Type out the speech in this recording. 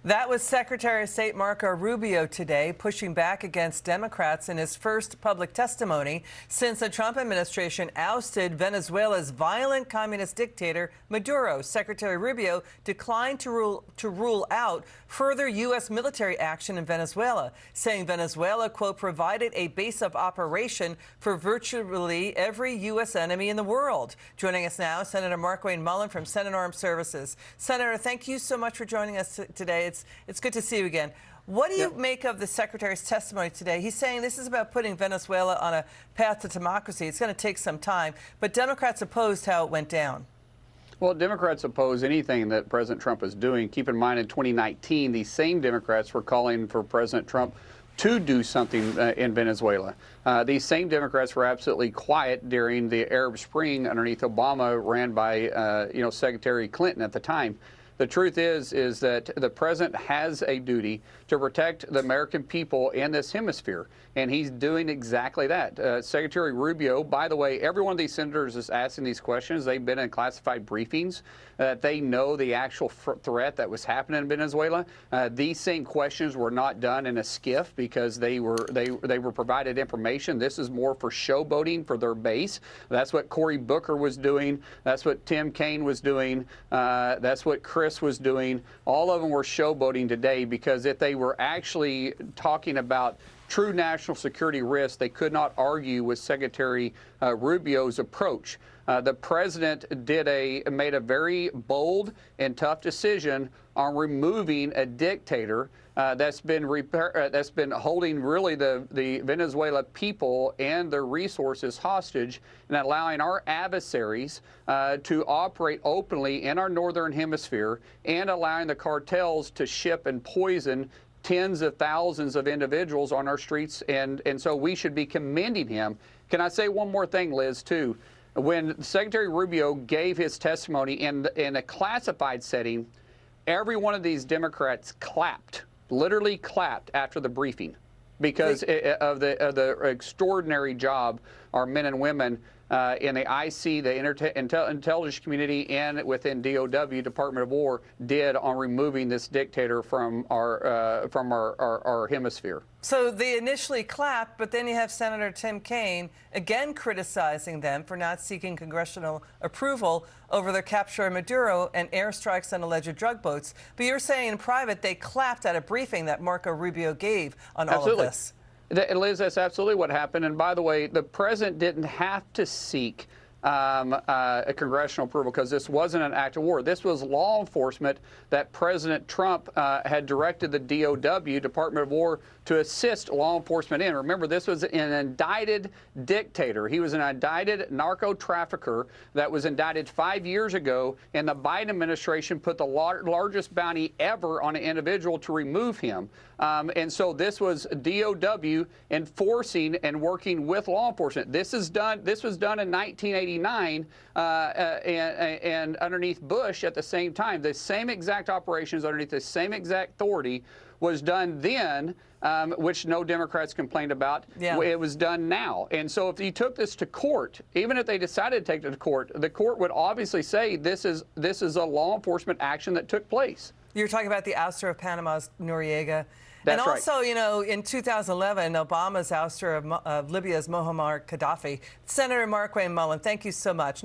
That was Secretary of State Marco Rubio today, pushing back against Democrats in his first public testimony since the Trump administration ousted Venezuela's violent communist dictator Maduro. Secretary Rubio declined to rule out further U.S. military action in Venezuela, saying Venezuela, quote, provided a base of operation for virtually every U.S. enemy in the world. Joining us now, Senator Markwayne Mullin from Senate Armed Services. Senator, thank you so much for joining us today. It's good to see you again. What do you make of the Secretary's testimony today? He's saying this is about putting Venezuela on a path to democracy. It's going to take some time, but Democrats opposed how it went down. Well, Democrats oppose anything that President Trump is doing. Keep in mind, in 2019, these same Democrats were calling for President Trump to do something in Venezuela. These same Democrats were absolutely quiet during the Arab Spring underneath Obama, ran by Secretary Clinton at the time. The truth is that the president has a duty to protect the American people and this hemisphere, and he's doing exactly that. Secretary Rubio, by the way, every one of these senators is asking these questions. They've been in classified briefings. They know the actual threat that was happening in Venezuela. These same questions were not done in a skiff because they were provided information. This is more for showboating for their base. That's what Cory Booker was doing. That's what Tim Kaine was doing. That's what Chris was doing. All of them were showboating today, because if they were actually talking about true national security risks, they could not argue with Secretary Rubio's approach. The president made a very bold and tough decision on removing a dictator that's been holding really the Venezuela people and their resources hostage, and allowing our adversaries to operate openly in our northern hemisphere, and allowing the cartels to ship and poison tens of thousands of individuals on our streets, and so we should be commending him. Can I say one more thing, Liz, too? When Secretary Rubio gave his testimony in a classified setting, every one of these Democrats clapped, literally clapped after the briefing, because of the extraordinary job our men and women in the IC, the intelligence community, and within DOW, Department of War, did on removing this dictator from our hemisphere. So they initially clapped, but then you have Senator Tim Kaine again criticizing them for not seeking congressional approval over their capture of Maduro and airstrikes on alleged drug boats. But you're saying in private they clapped at a briefing that Marco Rubio gave on all of this. Liz, that's absolutely what happened. And by the way, the president didn't have to seek a congressional approval, because this wasn't an act of war. This was law enforcement that President Trump had directed the DOW, Department of War, to assist law enforcement in. Remember, this was an indicted dictator. He was an indicted narco trafficker that was indicted 5 years ago, and the Biden administration put the largest bounty ever on an individual to remove him. And so this was DOW enforcing and working with law enforcement. This was done in 1989 and underneath Bush at the same time. The same exact operations underneath the same exact authority was done then, which no Democrats complained about. Yeah. It was done now. And so if you took this to court, even if they decided to take it to court, the court would obviously say this is a law enforcement action that took place. You're talking about the ouster of Panama's Noriega. That's and also, right. you know, in 2011, Obama's ouster of Libya's Muammar Gaddafi. Senator Markwayne Mullin, thank you so much.